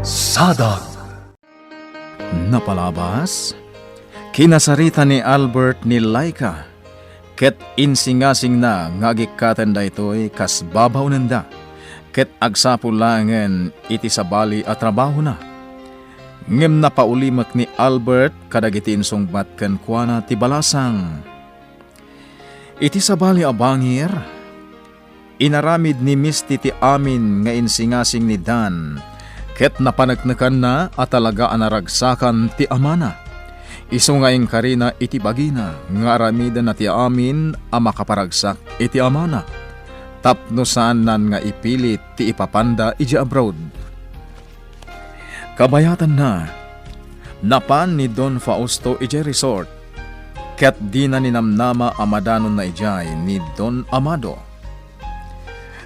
Sadag. Napalabas, kinasarita ni Albert ni Laika, ket insingasing na ngagikatan da ito'y kas babaw nanda, ket agsapulangen iti sabali at trabaho na. Ngem napaulimak ni Albert kadagiti insungbat ken kuana ti balasang. Iti sabali abangir, inaramid ni Misty ti amin nga insingasing ni Dan, ket napanagnakan na at talaga anaragsakan ti amana. Isu nga karina iti bagina, nga aramidan na ti amin a makaparagsak iti amana. Tapno saan nan nga ipilit ti ipapanda iji abroad. Kabayatan na, napan ni Don Fausto iji resort, ket di na ninamnama amadanon na ijay ni Don Amado.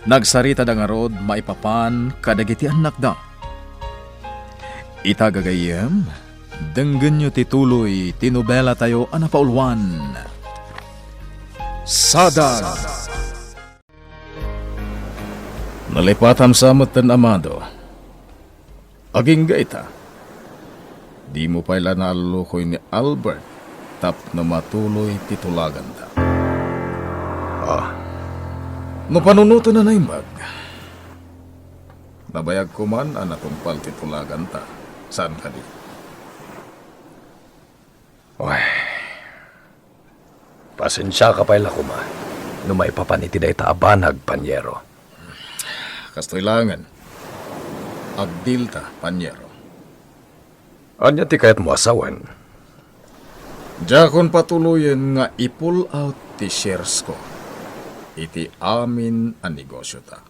Nagsarita da nga rod maipapan kadagiti anak da. Itagagayem, denggen nyo tituloy, tinobela tayo anapaulwan. Sadag. Nalipatam sa matan Amado. Aging gaita. Di mo pala nalukoy ni Albert, tap na matuloy titulagan ta. No panunuto na naimbag. Nabayag ko man anatumpal titulagan ta. Saan ka di? Pasensya ka pala kuma. No may papaniti day taabanag, panyero. Kastoy langan. Agdil ta, panyero. Anya ti kayat mo asawan? Jakon patuloyen nga i-pull out ti shares ko. Iti amin ang negosyo ta.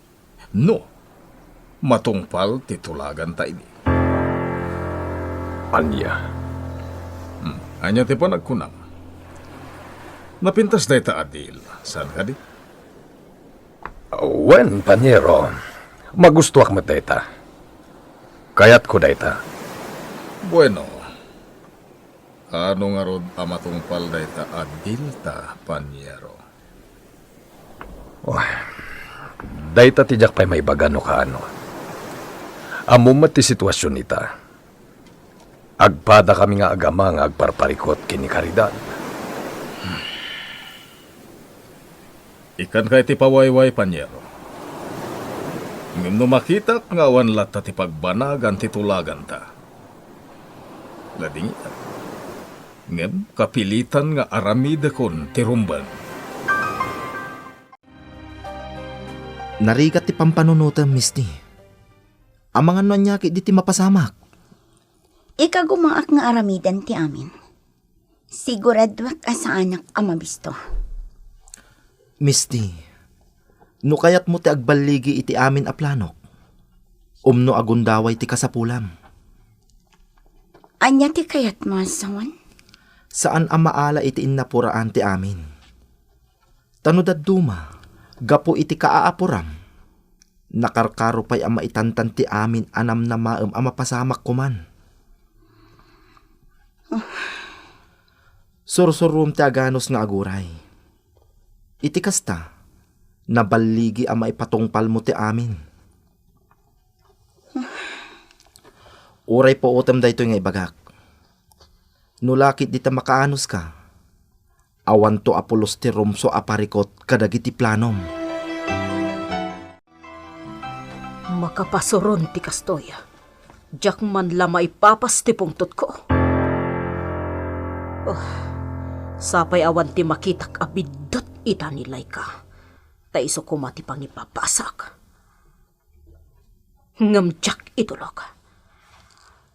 No, matungpal titulagan ta ini. Anya? Anya ti pa nagkunam. Napintas day ta adil. Saan ka di? Wen, panyero. Magustuak mo dayta. Kayat ko dayta. Bueno. Ano nga rod amatungpal day ta adil ta, panyero? Dayta tijak pa'y may bagano ka ano. Amumat ti sitwasyon nita. Agpada kami nga agama nga agparparikot kini karidad. Ikan ka iti pawayway, panyero. Ngem no makita nga awan lata ti pagbanagan titulagan ta. Lading ita. Ngem kapilitan nga aramida kon ti rumban. Narigat ti pampanunutan, Misty. Ang mga nanyaki di ti mapasamak. Ika gumaak nga aramidan ti amin. Siguradwak ka sa anak amabisto. Misty, no kayat mo ti agbaligi iti amin a planok. Umno agundaway ti kasapulam. Anya ti kayat mo asawan? Saan ang maala iti innapuraan ti amin? Tanudad duma, gapo iti kaaapuram. Nakarkaro pa'y ang maitantan ti amin anam na maem ang mapasamak kuman. Sursurum ti aganos nga aguray. Iti kasta, nabaligi ang maipatungpal mo ti amin. Uray po utam da ito nga ibagak. Nulakit di ta makaanos ka. Awan to apulos ti rumso aparikot kadagiti planom. Makapasuron ti kastoya. Diyak man lama ipapas ti pungtot ko. Sapay awan ti makitak abidot ita nilay ka. Taiso kumati pang ipapasak. Ngamtsak itulog.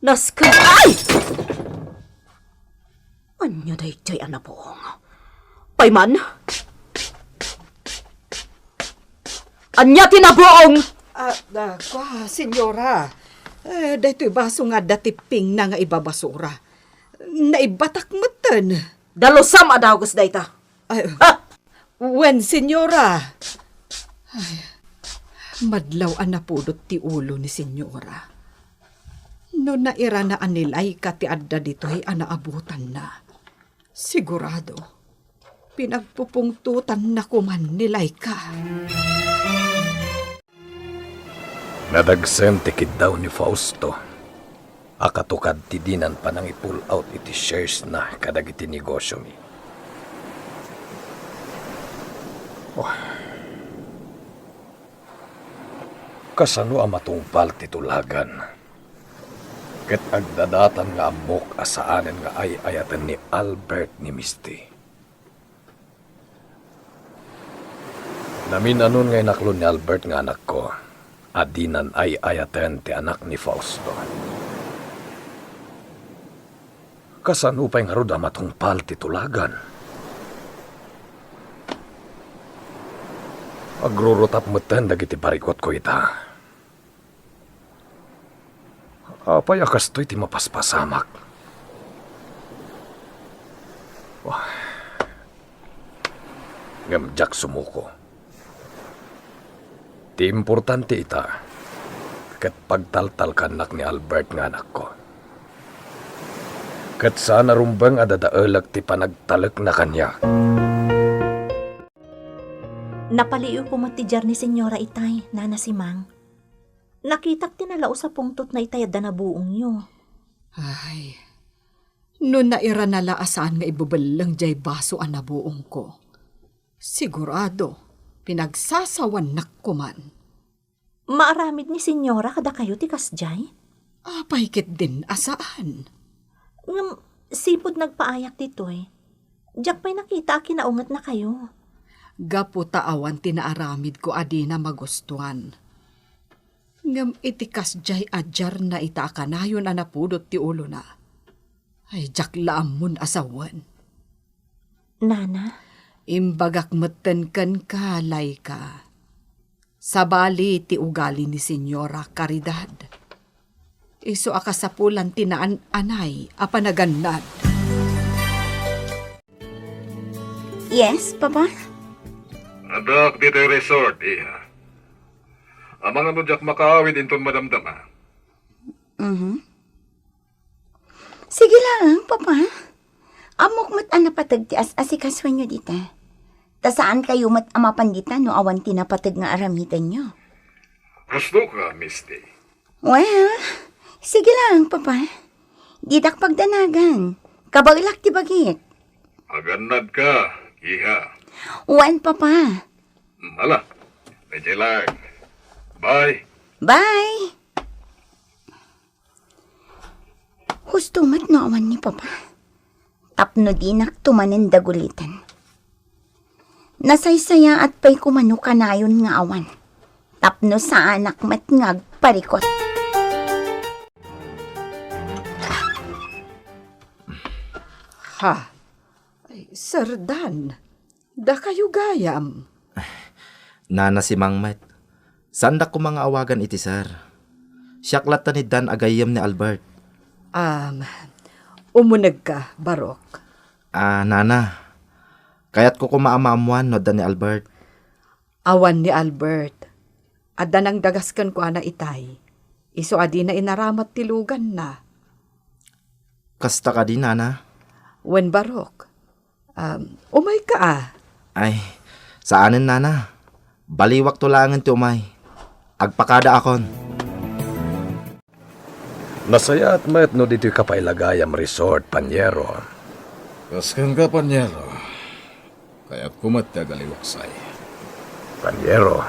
Naska... Ay! Anya day jay anapong. Payman? Anya tinabuong! Senyora, daytoy baso nga datiping na nga ibabasura. Naibatak matan. Dalosam adagos dayta. Wen, senyora. Madlaw anapudot ti ulo ni senyora. No naira na anilay ka ti adda dito'y anaabutan na. Sigurado, pinagpupungtutan na kuman nilay ka. Nadagsen tikid daw ni Fausto. Akatukad ti dinan pa nang i-pull out iti shares na kadag iti negosyo mi. Kasano ang matungpal ti tulagan? Ket agdadatan nga amok asaanen nga ay ayatan ni Albert ni Misty. Namin anon nga inaklon ni Albert nga anak ko, adinan ay ayatan ti anak ni Fausto. Kasano pa'y nga rod ang matungpal ti tulagan? Agrurutap meten dagiti parikot ko ita. Apay akastoy ti mapaspasamak. Wah. Ngamjak sumuko. Ti importante ita. Ket pagtaltal kanak ni Albert nga anak ko. Ket sana rumbang adadaalag ti panagtalak na kanya. Napaliw ko mo ti jar ni Senyora Itay, Nana Simang. Nakitak tinalao sa pungtot na itay na buong nyo. Ay, no naira nala asaan nga ibubalang jay baso ang nabuong ko. Sigurado, pinagsasawan ko man. Maaramid ni Senyora kada kayo ti kasjay? Apay kit din asaan. Ngam, sipod nagpaayak ditoy. Diyak pa'y nakita kinaungat na kayo. Gapo taawan tinaaramid ko adina magustuhan. Ngam itikas jay ajar na itakanayon na napudot ti ulo na. Ay jaklaam mun asawan. Nana? Imbagak meten kan kalay ka. Sabali ti ugali ni Senyora Caridad. Iso akasapulan tinaan anay apanagannad. Yes, Papa? Adak dito yung resort, iha. Ang mga nudyak makaawid inton madamdama. Sige lang, Papa. Amok mat anapatag ti as-asikaswan nyo dita. Ta saan kayo mat amapandita no awan tinapatag nga aramitan nyo? Gusto ka, Misty. Well, sige lang, Papa. Didak pagdanagan. Kabaglak ti bagit. Magannad ka, iha. Wan, Papa. Hala, medyo lang. Bye. Bye! Husto mat no awan ni Papa. Tapno dinak tumanen dagulitan. Nasaysaya at pa'y kumano kanayon nga awan. Tapno sa anak mat ngag parikot. Ha? Ay, Sir Dan, da kayo gayam. Nana si Mangmet. Sanda ko mga awagan iti sir. Siyaklat ni Dan agayam ni Albert. Umunag ka, Barok. Nana. Kayat ko kumaamamuan no Dan ni Albert. Awan ni Albert. Adda nang dagaskan ko ana itay. Iso adi na inaramat tilugan na. Kasta ka di, Nana. Wen Barok. Umay ka Ay, saanin, Nana? Baliwak tulangan ti umay. Agpakada akon. Nasaya at mayat no dito'y kapailagayam resort, Panyero. Kaskan ka, Panyero. Kaya't kumatya galiwaksay. Panyero,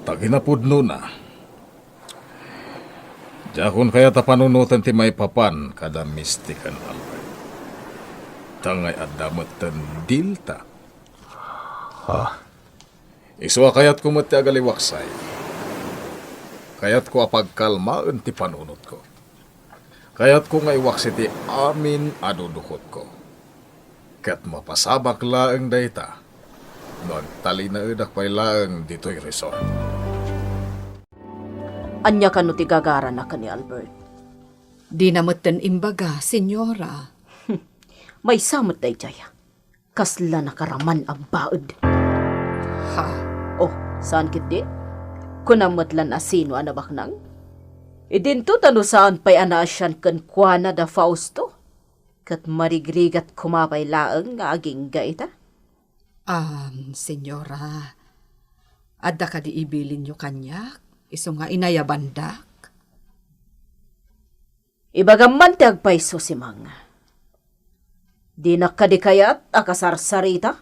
Taginapudno na. Jakon kaya tapanunutan ti may papan kada mistikan Albert. Tangay adamatan dilta. Iswa kayat kumatya galiwaksay. Kayat ko apagkalmaan ti panunot ko. Kayat ko nga iwaksi ti amin adudukot ko. Kat mapasabak laeng dayta. Nagtali na edak pa'y laeng dito'y resort. Anya ka no ti gagara na ka ni Albert. Di namatan imbaga, Senyora. May samot day jaya. Kasla nakaraman ang baod. Ha? Oh, saan kit di? Kunamatlan asino anabak nang? Idinto tano saan pa'y anaasyan kan kuana da Fausto? Kat marigrigat kumapay laeng nga aging gaita? Senyora, adda ka di ibilin nyo kanyak? Iso nga inayabandak? Ibagaman ti agpaiso si Mang. Di nakadikayat akasarsarita?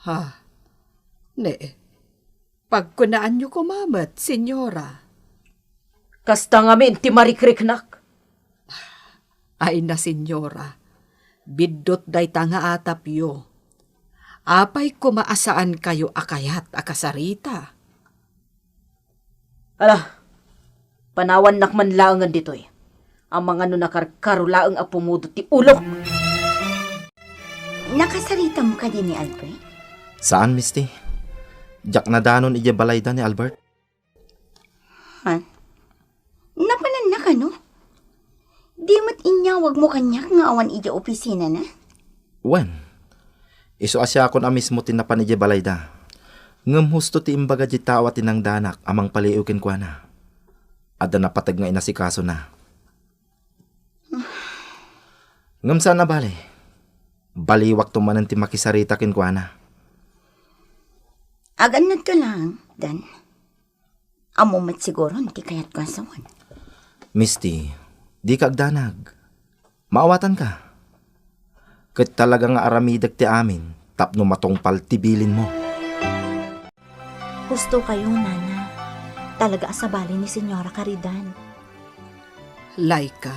Ha? Ne, pagkunaan niyo kumamat, senyora. Kasta ngamin ti marikriknak. Ay na, senyora. Biddot day tanga atap yo. Apay kumaasaan kayo akayat akasarita. Ala, panawan nakman laangan ditoy. Ang mga nakarkarulaang apumudo ti ulo. Nakasarita mo ka din ni Albert? Saan, Misty? Jak na danon iya balayda ni Albert? Ha? Napanan na ka, no? Di mo't inyawag mo kanyak nga awan iya opisina na? Wen, iso asya akon amis mo tinapan iya balayda. Ngem husto ti imbaga di tawa tinang danak amang paliukin kwa na. Ada napatag nga inasikaso na. Ngem sana bali. Baliwak tumanan ti makisarita kin kwa na. Aganad ka lang, Dan. Amo mat siguro ti kayat ko asawan. Misty, di ka agdanag. Maawatan ka. Kat talaga nga aramidag ti amin, tapno matongpal tibilin mo. Gusto kayo, Nana. Talaga asabali ni Senyora Caridan. Laika,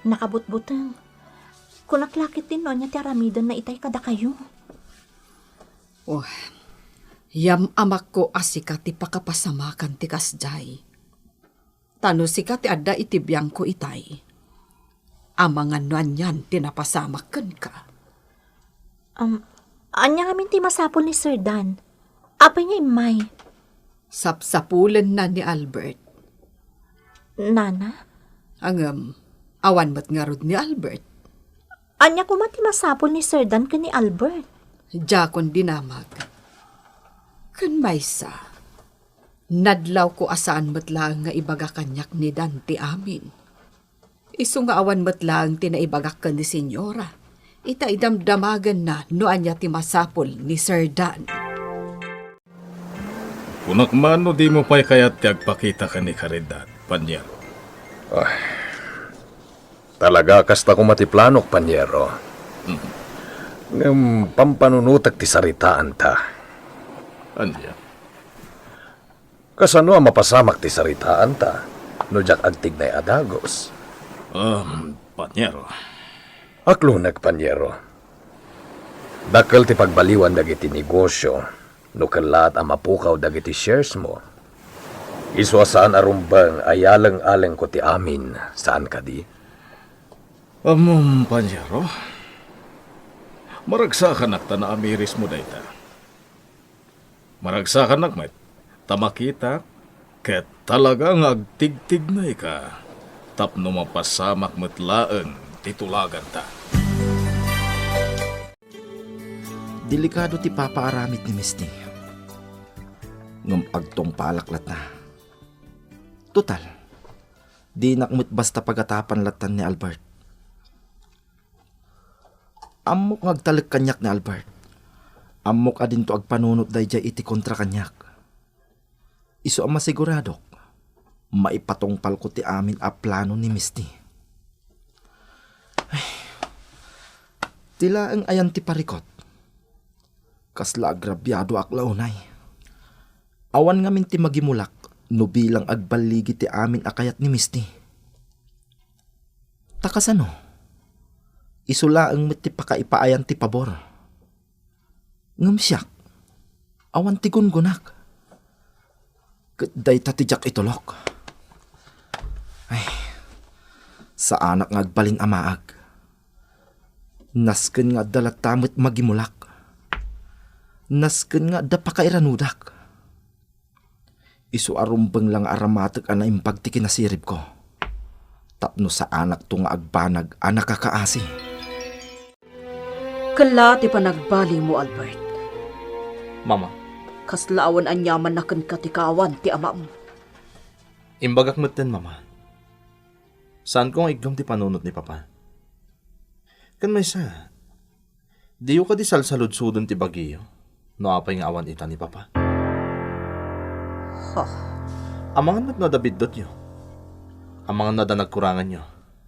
Nakabutbutang. Kunaklakit din no niya ti aramidan na itay kada kayo. oh, yam amak ko asika ti pakapasamakan ti kasjay. Tano sika ti adda itibiyang ko itay. Amangan nuan yan tinapasamakan ka. Anya ngamin ti masapol ni Sir Dan. Apay niya imay. Sapsapulan na ni Albert. Nana, Awan mat nga rod ni Albert. anya ko man ti masapol ni Sir Dan ka ni Albert. Jakon dinamag. Kan maysa. Nadlaw ko asaan matlang nga ibaga kanyak ni Dan ti amin. Isu nga awan matlang ti naibagak ka ni Senyora. Ita idamdamagan na no anya ti masapol ni Sir Dan. Kunakman no di mo pa'y kaya't ti agpakita ka ni Caridad, Panyero. Talaga kasta ko matiplanok, Panyero. Ngam pampanunutag ti saritaan ta. Anya? Kasano ang mapasamak ti saritaan ta? No jak agtignay adagos. Panyero. Aklunag, Panyero. Dakal ti pagbaliwan dagiti negosyo. No kalat ang mapukaw dagiti shares mo. Iswasaan arumbang ayalang-alang ko ti amin. Saan ka di? Panyero. Maragsakan nakta na amiris mo dayta. Maragsakan nakmet. Tamakita. Ket talagang agtigtignay ka. Tapno mapasamak matlaang titulagan ta. Delikado ti papaaramid ni Misty. Ngam agtong palaklat na. Total, di nakmit basta pagatapan latan ni Albert. Amok ngagtalik kanyak ni Albert. Amok adin to agpanunot day jay iti kontra kanyak. Iso ang masiguradok, maipatongpal ko ti amin a plano ni Misty. Ay, tila ang ayan ti parikot. Kasla agrabyado aklaunay. Awan nga minti magimulak, no bilang agbaligi ti amin akayat ni Misty. Takasano? Isula ang miti pakaipaayan ti pabor. Ngam siyak, awan ti gungunak. Kaday tatijak itulok. Ay, sa anak nga agbalin amaag. Nasken nga dalatamit magimulak. Nasken nga da pakairanudak. Isu arumbang lang aramatek ana impagti kinasirib ko. Tapno sa anak to nga agbanag anak kakaasi. Kala ti panagbaling mo, Albert. Mama, Kaslaawan anyaman na kan katikawan ti ama mo. imbagak mo't din, Mama. Saan ko nga iglom ti panunot ni Papa? Kan may sa, di ka di salsaludsudon ti bagiyo, no apay nga awan ita ni Papa. Amangan mo't no David dot yo. ang mga nadanagkurangan nyo.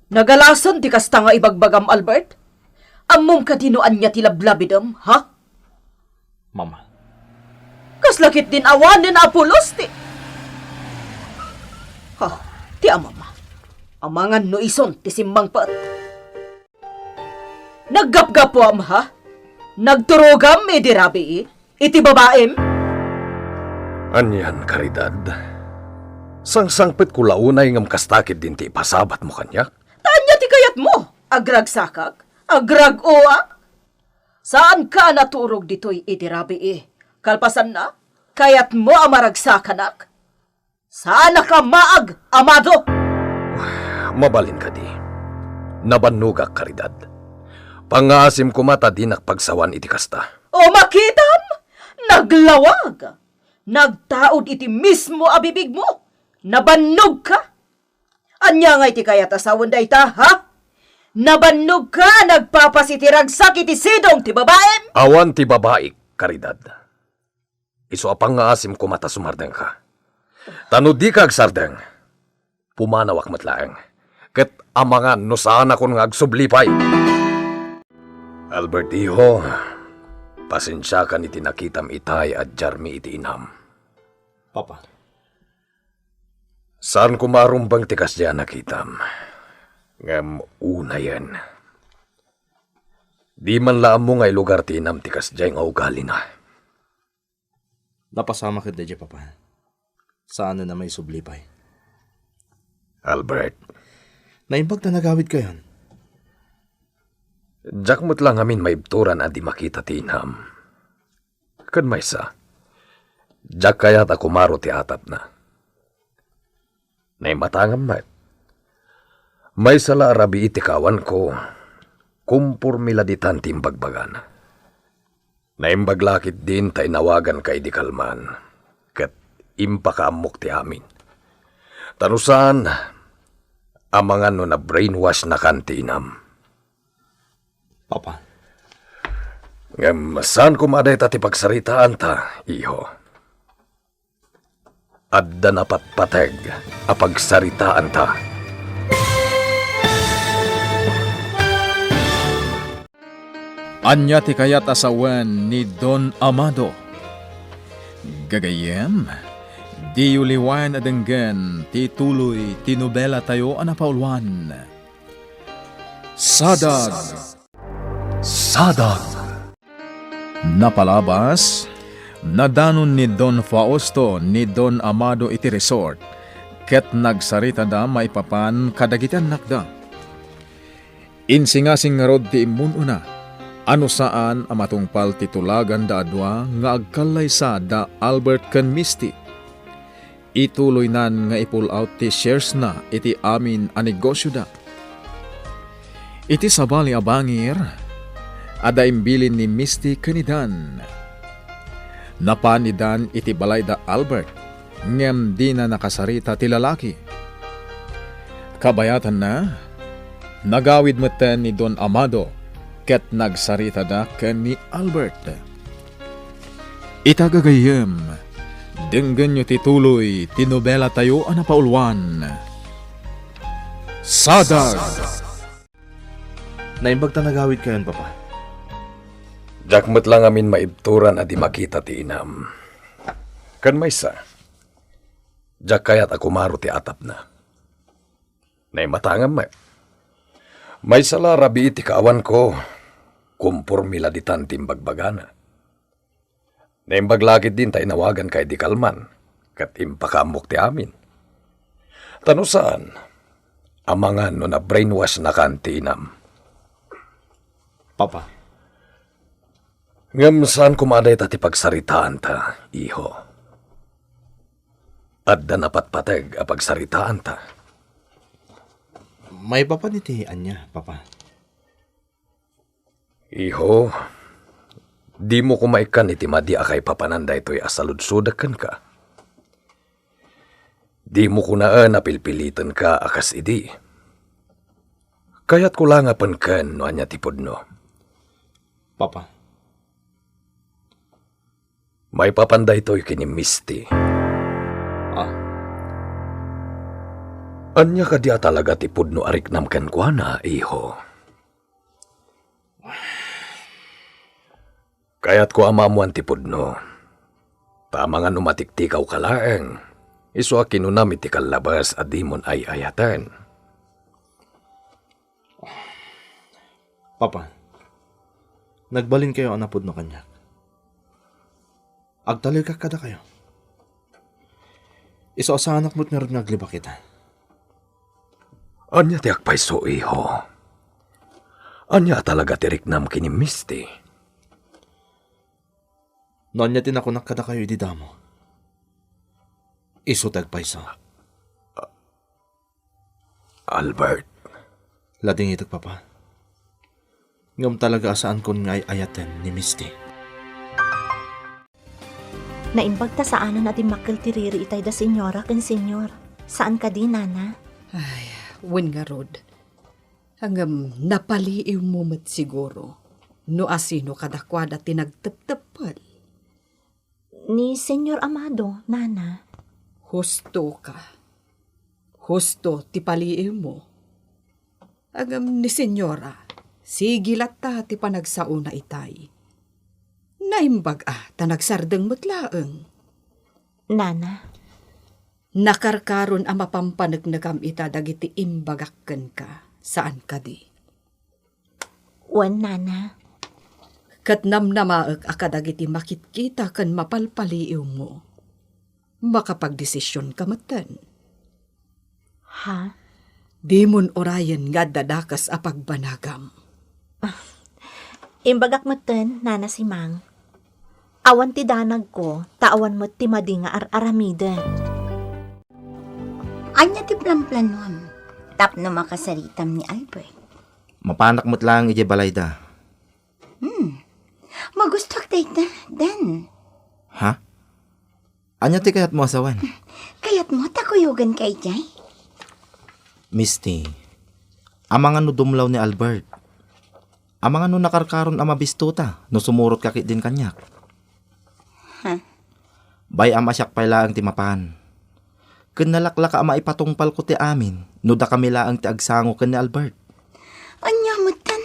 Nagalason ti kasta nga ibagbagam, Albert? Ammom ka dinuan niya ti lablabidam, ha? Mama, Kaslakit din awanin na Apolos, ti. Ha, ti amama. Amangan no ison ti simbang pat. Naggapgapuam, ha? Nagturogam, dirabi, iti babaem? Anyan, Caridad. Sangsangpit ko launay ngam kastakid din ti ipasabat mo kanya. Tanya ti kayat mo, agrag sakak, agrag uak. Saan ka naturog dito'y idirabi, Kalpasan na, kayat mo amaragsakanak. Saan ka maag, amado? Mabalin ka di. Nabanugak, Caridad. Pangasim ko mata di nakpagsawan iti kasta. O makitam, naglawag. Nagtaod iti mismo abibig mo. Nabannog ka. Anya nga iti kayat asawan da ita, ha? Nabannog ka, nagpapasitiragsak iti sidong ti babaem. Awan ti babaik, Caridad. Iso apang nga asim ko mata sumardeng ka. Tano di ka agsardeng. Pumanawak matlaeng. Ket amangan no saan akong ngagsublipay. Albert iho, pasensya ka ni tinakitam itay at jarmi iti inam. Papa, Saan ko marumbang tikas diyan nakitam? Ngam una yan. Di man laam mo ngay lugar tinam tikas diyan nga ugali na. napasama ka dadya, Papa. Saan na may sublipay? Albert, Naimbag na nagawid kayon. jak mo't lang amin maibturan at di makita tinam. Kan may sa, jak kaya't ako maro ti atap na. Naimatangam mat. May sala arabi itikawan ko, kumpur miladitan timbagbagan. Naimbaglakit din ta inawagan kay di kalman, kat impakaamok ti amin. Tanusan, amangan no na brainwash na kantinam. Papa, Ngam, saan kumaday ta ti pagsaritaan ta, iho? Adda na patpateg, apagsaritaan ta. Anya ti kayat asawan ni Don Amado. Gagayem, di uliwan adenggan ti tuloy ti nobela tayo anapaulwan. Sadag. Sadag. Napalabas, nadanon ni Don Fausto ni Don Amado iti resort, ket nagsarita da maipapan kadagitan nakda. Insingasing nga rod ti imun una, ano saan amatungpal titulagan da adwa nga agkalay sa da Albert ken Misty. Ituloy nan nga i-pull out ti shares na iti amin a negosyo da. Iti sabali abangir, ada imbilin ni Misty kanidan. Napanidan iti balay da Albert, ngem di na nakasarita ti lalaki. Kabayatan na, nagawid meten ni Don Amado, ket nagsarita da ken ni Albert. Itagagayem, denggan nyo tituloy, tinobela tayo anapaulwan. Sadag! naimbag na nagawid kayon, Papa. Jak mo't lang amin maibturan at di makita ti inam. Kan may sa, jak kaya't ako maro ti atap na. Naimatangam may. May sala rabi iti kaawan ko, kumpur miladitan timbagbagana. Naimbaglakit din tayo nawagan kay di kalman, kat impakamok ti amin. Tanusaan, amangan no na brainwash na kantinam. Papa, Ngam saan kumaday ta ti pagsaritaan ta, iho? Adda na patpateg a pagsaritaan ta. may papanitian niya, Papa. Iho, di mo kumaikan iti madi akay papananda ito'y asaludsudakan ka. Di mo kunaan napilpilitan ka akas idi. Kaya't kulangapan kan no anya tipod no. Papa, May papanda ito'y kini Misty. ah, Anya ka dia talaga tipod no arik namken kwa na, iho. Kaya't ko amamuan tipod no. Tama nga numatiktikaw kalaeng. Iso akinunam iti kalabas at di mon ay ayatan. Papa, nagbalin kayo anapod no kanyak. Agtalil ka kada kayo. Iso sa anak mo't nga rin nagliba kita. Anya ti akpaiso, iho. Anya talaga tiriknam kini Misty. Noon niya tinakunak kada kayo ididamo. Iso tagpaiso. Albert. Lading itag papa. Ngam talaga asaan kon nga ayaten ni Misty. Naimbag ta saanan natin makiltiriri itay da senyora ken senyor. Saan ka di, nana? Ay, wen nga rod. Hanggang napaliiw mo mat siguro. No asino kadakwada tinagtep-tepal. Ni Senyor Amado, nana. Husto ka. Husto ti paliiw mo. Agam ni senyora, sigilat ta ti panagsauna itay. Naimbag ta nagsardeng mutlaeng. Nana, Nakarkaron ang mapampanagnagam ita dagiti imbagakken ka. Saan ka di? wen nana. Kat namnamaag akadagiti makitkita kan mapalpaliiw mo. Makapagdesisyon ka matan. Ha? Di mon orayan nga dadakas a pagbanagam. Imbagak meten, nana si Mang. Awan ti danag ko, taawan mo ti madi nga aramiden. Anya ti plan-planon. Tapno makasaritam ni Albert. Mapanak mo't lang ije balayda. Magustok tayo dan. Ha? Anya ti kayat mo asawan? Kaya't mo takuyogan kay Jay. Misty, amang ano dumlaw ni Albert. Amang ano nakarkaron ama bistuta, no sumurot kakit din kanyak. Ha? Bay ama siyak pailaang ti mapan. Ken nalaklak ama ipatungpal ko ti amin, no da kami laang ti agsango ken ni Albert. Anya matan.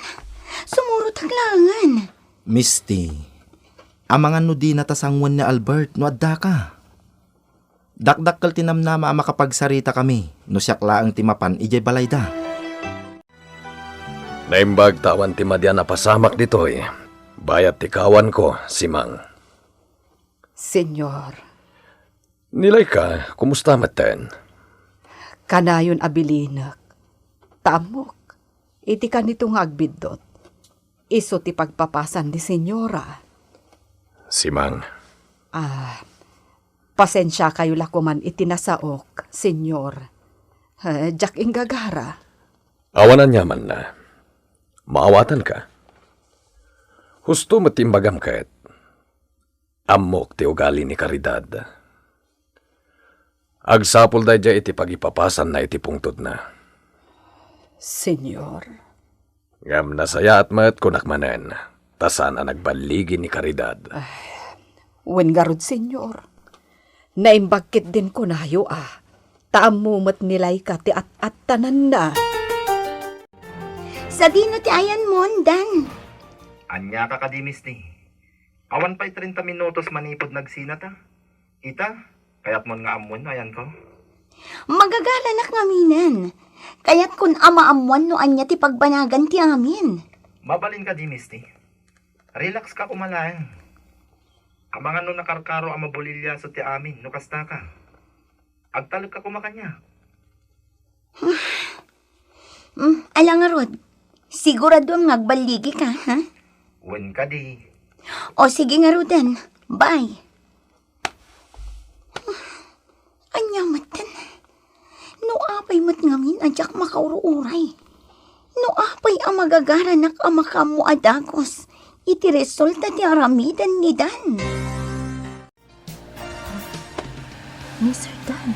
Sumurot haglangan. Misty, amang ano di natasangwan ni Albert, no adda ka. Dakdakkel tinamnama ama kapagsarita kami, no siyak laang ti mapan ijay balayda. Naimbag tawan ti madya napasamak ditoy. Bayat ti kawan ko, si Mang. Senyor, Nilay ka, kumusta matan? kanayon abilinak. Tamok, iti ka nito nga agbidot. Iso ti pagpapasan ni senyora. Si Mang. Pasensya kayo lakuman itinasaok, senyor. Jack ingagara. Awanan yaman na. Maawatan ka. Husto matimbagam kaet. Amok ti ugali ni Caridad. Agsapul da dya iti pagipapasan na iti pungtod na. Senyor, Ngam nasaya at mat kunakmanen. Tasan ang nagbaligi ni Caridad. wen garod senyor. Naimbagkit din ko nayo Taamumat nilay ka ti at tanan na. Sa dino ti ayan mo, Dan. Anya ka kadimis ni. Awan pa'y 30 minutos manipod nagsinata. Ita, kaya't mon nga amon, ayan ko. Magagalanak ngaminan. Kaya't kun amaamuan no anya ti pagbanagan ti amin. Mabalin ka di, Misty. Relax ka kumalaan. Amangan no nakarkaro ang mabulilya sa ti amin, no kasta ka. Agtalog ka kumakanya. Alang nga Rod, sigurado ang nagbaligi ka, ha? Wen ka di. O sige nga Rodan, bye. Anya matan. No apay mat ngamin adyak makauruuray. No apay ang magagaranak ang makamu adagos. Iti resulta ti aramidan ni Dan. Ni Sir Dan,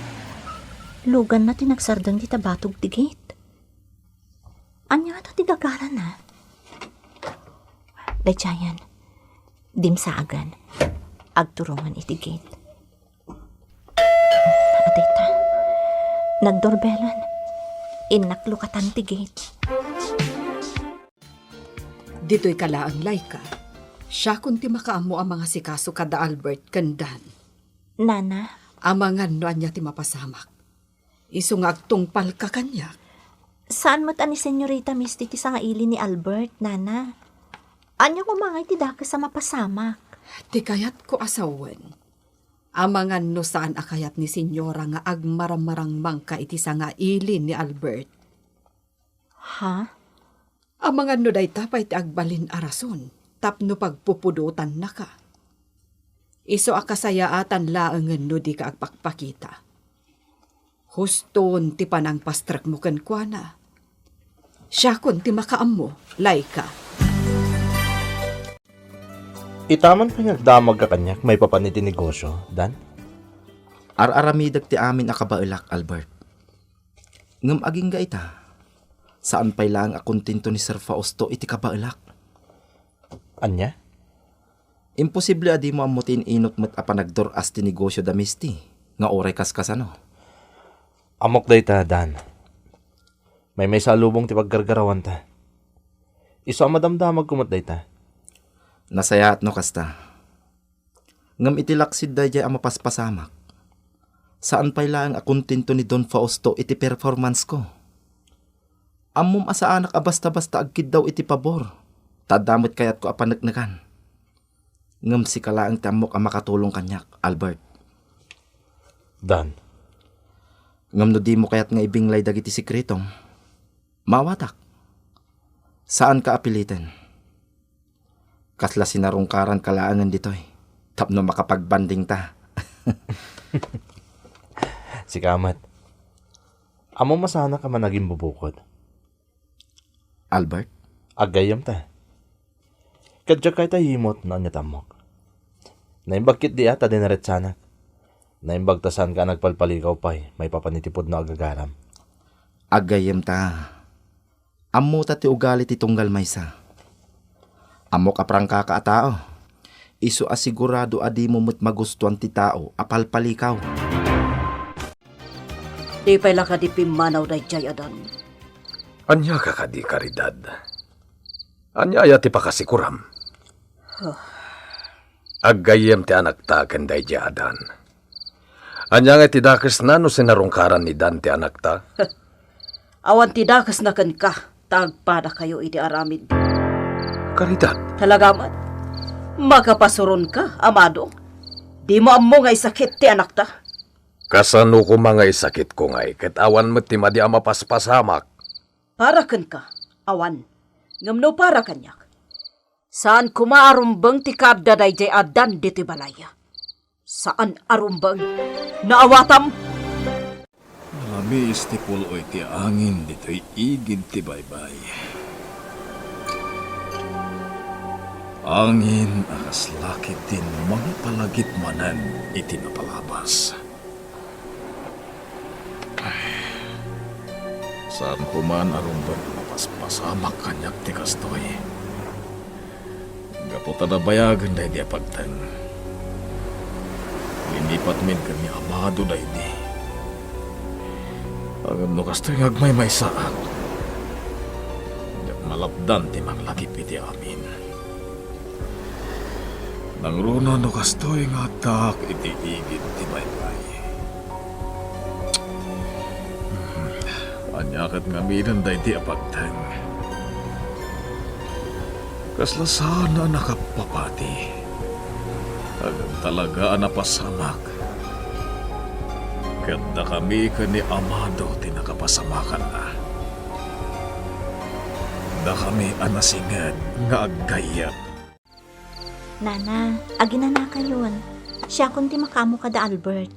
lugan na tinagsardang ti tabatog ti gate. Anya ito ti gagara na. Dachayan, dimsaagan, agturungan iti gate. Adita, nagdorbelan, Inaklukatan ti gate. Dito'y kalaang Laika. Siya kung ti makaamo ang mga sikaso kada Albert kandan. Nana, Amangan no anya ti mapasamak. Isu nga agtungpal ka kanya. saan mo't ani Senyorita Misty ti sangaili ni Albert, Nana? Anya ko mga iti dakas sa mapasamak. Ti kayat ko asawan. Amangan no saan akayat ni Senyora nga agmaramarang mangka iti sangaili ni Albert. Ha? Amangan no day tapay ti agbalin arason. Tapno pagpupudutan na ka. Iso akasayaatan laangan no di ka agpakpakita. Huston ti panang pastrak mo kankwana. Siya kun ti makaam mo, Laika. Itaman pa nagdamag ka kanyak, may papaniti negosyo, Dan? Ar-aramidag ti amin akabailak, Albert. Ngam aging ga ita. Saan pa'y lang akuntinto ni Sir Fausto iti kabailak? Anya? Imposible adi mo amutin inot met apanagdor as ti negosyo da Misty. Nga oray kaskasano. Amok day ta, Dan. May salubong ti paggargarawan ta. Iso ang madamdamag kumot day ta. Nasaya at no kasta. Ngam itilaksid day jay ang mapaspasamak. Saan pa'y lang akuntinto ni Don Fausto iti performance ko? Amom asaanak basta-basta agkid daw iti pabor. Tadamot kayat ko apanagnagan. Ngam si kalaang tamok ang makatulong kanyak, Albert. Dan, Ngam no di mo kayat nga ibinglay dagiti sikretong. Mawatak. Saan ka apilitin? Kasla sinarungkaran kalaangan ditoy. Tapno makapagbanding ta. si Kamat. Amo masana ka man naging bubukod. Albert? Agayam ta. Kadya kay tahimot na anya tamok. Naimbagkit di ata dinaretsanak. Naimbagtasan ka nagpalpalikaw pa'y may papanitipod na agagaram. Agayem ta. Ammo ta ti ugali ti tunggal maysa. Ammo kaprang kakaatao. Isu asigurado adi mo mo't magustuhan ti tao apalpalikaw. Di pa'y laka di pimanaw na jay adan. Anya ka kadi karidad. Anya ayati pa kasikuram. Aggayem ti anak ta kanday adan. Anya nga ti dakas na no sinarungkaran ni Dan ti anak ta. Awan ti dakas na kan ka. Tagpada kayo iti aramid. Karidad. Talagamat. Magapasuron ka, amado. Di mo amo nga isakit ti anak ta. Kasano ko mga isakit ko ngay, ket awan mo ti madi ama paspasamak. Para kan ka, awan. Ngamno para kanyak. Saan kumaarumbang ti kabdaday jay adan diti balaya? Saan arumbang? Naawatam? Lamis ti puloy ti angin dito'y igid ti baybay. Angin akas lakit din mga palagit manan iti napalabas. Saan kuman arumbang mapaspasamak kanyak ti kastoy. Gaputa na bayagan dahi di apagtan. Linipat min kami amado dahi di. Agam no kastoy ngagmay may saak. Malapdan ti manglakip iti amin. Nang runa no kastoy nga tak iti igid ti baybay. Anyakat nga minan dahi di apagtan. Kasla sana nakapapati. Agam talaga napasamak. Kanda kami ka ni Amado tinakapasamakan na. Da kami anasingad nga aggayat. Nana, aginana kayon. Siya kundi makamo kada Albert.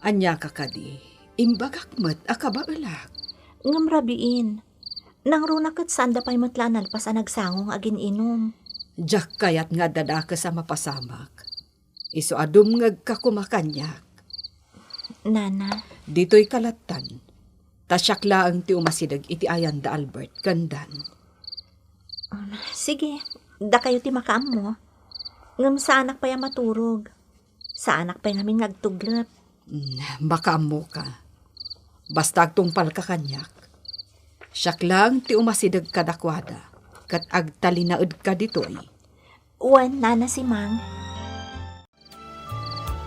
Anya ka kadi. Imbagak mat akabailak. Ngam rabiin. Nang runakat sanda pa'y matlanal pa sa nagsangong agin inom. Diyak kayat nga dadaka sa mapasamak. Iso adum ngag kakumakanyak. Nana, Dito'y kalatan. Tasyak laang ti umasidag iti ayan da Albert kandan. sige. Da kayo ti makaam mo. Ngam sa anak pa'y maturog. Sa anak pa'y namin nagtuglap. Makaamo ka. Basta agtungpal ka kanyak. Siyak lang ti umasidag ka dakwada. Kat agtalinaod ka ditoy. Uwan, nana si Mang.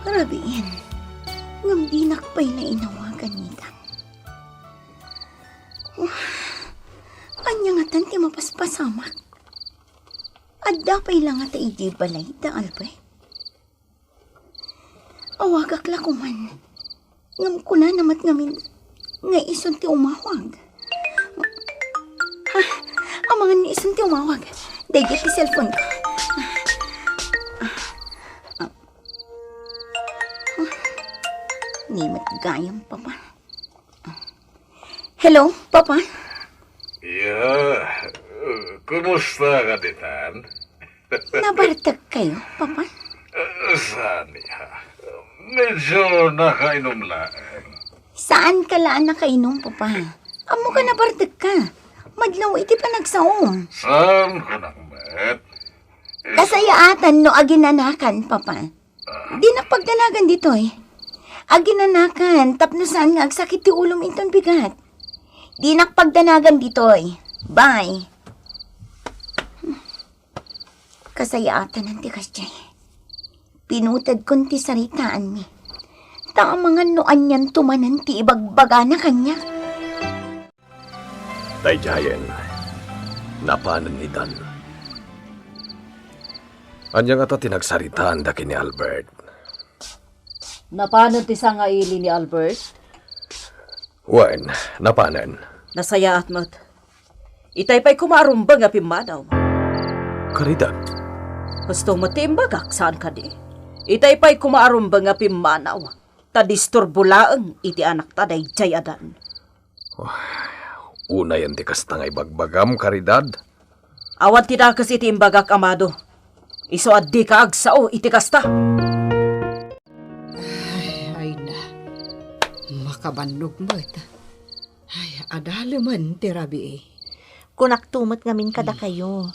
Rabiin, ngam dinak pa'y na inawagan nitan. Anya nga tan ti mapaspasamak. Adda pa'y lang nga ta iji balay da Albert. Awagak la kuman. Ngam kuna namat ngamin nga ison ti umawag. Ha, ang mga ni ison ti umawag. Dagit ti cellphone ko. Nimat gayang, Papa. Hello, Papa? Kumusta ka, Ditan? Nabartag kayo, Papa? Saan niya? Medyo nakainom lang. Saan ka laan nakainom, Papa? Amo ka nabartag ka. Madlaw iti pa nagsaom. Saan ko nang met? Kasayaatan no aginanakan, Papa. Di na pagdanagan dito eh. Aginanakan, tapno saan nga agsakit ti ulom inton bigat. Di nakpagdanagan ditoy. Bye. Kasayaatan ang tikas jay. Pinutad kon ti saritaan mi. Ta mga noan yan tumanan ti ibagbaga na kanya. Dayjayen, napanan ni Dan. Anya nga ta tinagsaritaan daki ni Albert. Napanan ti nga ili ni Albert? Wen, napanan. Nasaya at mat. Itay pa'y kumarumbang nga pimadaw. Karidad. Gusto mo timbagak saan ka di? Itay pa'y kumarumbang nga pimanaw. Tadisturbulaang iti anak ta day jayadan. Una yan ti kasta nga ibagbagam, Karidad. Awan tinakas iti imbagak amado. Iso addi ka agsao iti kasta. Ay na. Makabannog mo ita. Ay, adalaman ti Rabi. Kunaktumot ngamin kada kayo.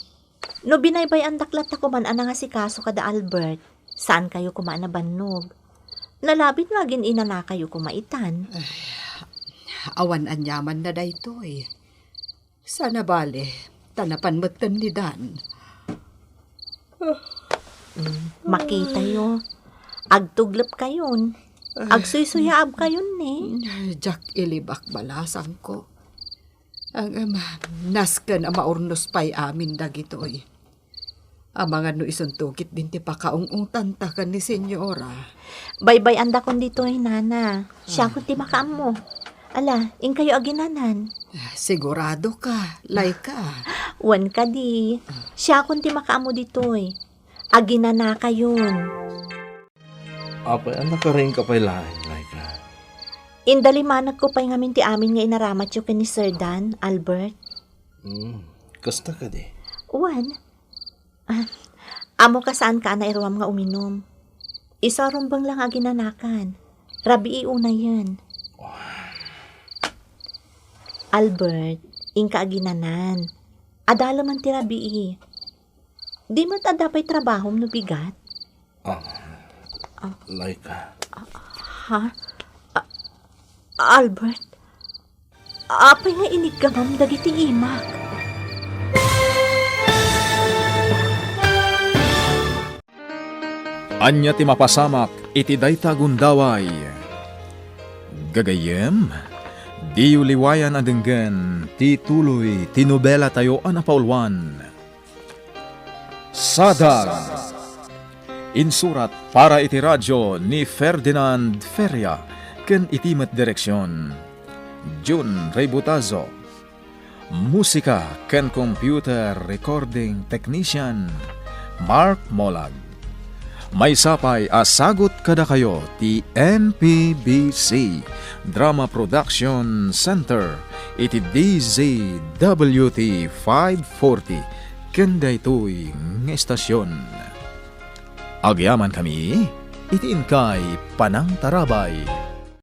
No binaybay ang daklat na kuman nga si kaso kada Albert. Saan kayo kumaan na bannog? Nalabit nga ina na kayo kumaitan. Awan anyaman na dayto eh. Sana bale, tanapan mo't ni Dan. Makita yo. Agtuglap kayon. Agsuy-suyaab kayon ni. Jack ilibak balasan ko. Ang nasken ang maurnos pa'y amin dagitoy. Ang mga no isuntukit din ti pakaung-ung tantakan ni Senyora. Baybay anda kon dito ay nana. Siya kun ti makaam mo. Ala, ing kayo aginanan. Sigurado ka, Laika. Wan ka di. Siya kun ti makaam mo dito ay. Aginana kayon. Apay, anak ka rin ka pa'y lain, Laika. Indalimanag ko pa'y ngamin ti amin nga inaramat yung ni Sir Dan, Albert. Kasta ka di. Wan. Amo ka saan ka na iruam nga uminom. Isarumbang lang aginanakan. Rabi una yan. Albert, ingka aginanan. Adala man ti rabi. Di mo't adapay trabaho no bigat. Laika. Ha? Albert, apay nga inigamam dagiti imak. Anya ti mapasamak iti dayta gundaway. Gagayem, di uliwayan adenggen ti tuloy ti nobela tayo anapaulwan. Sadag. Insurat para iti radyo ni Ferdinand Feria ken itimet direksyon. Jun Reybutazo. Musika ken computer recording technician Mark Molag. May sapay asagot kada kayo ti NPBC Drama Production Center iti DZWT 540 ken daytoy nga estasyon. Agyaman kami iti inkay Panang Tarabay.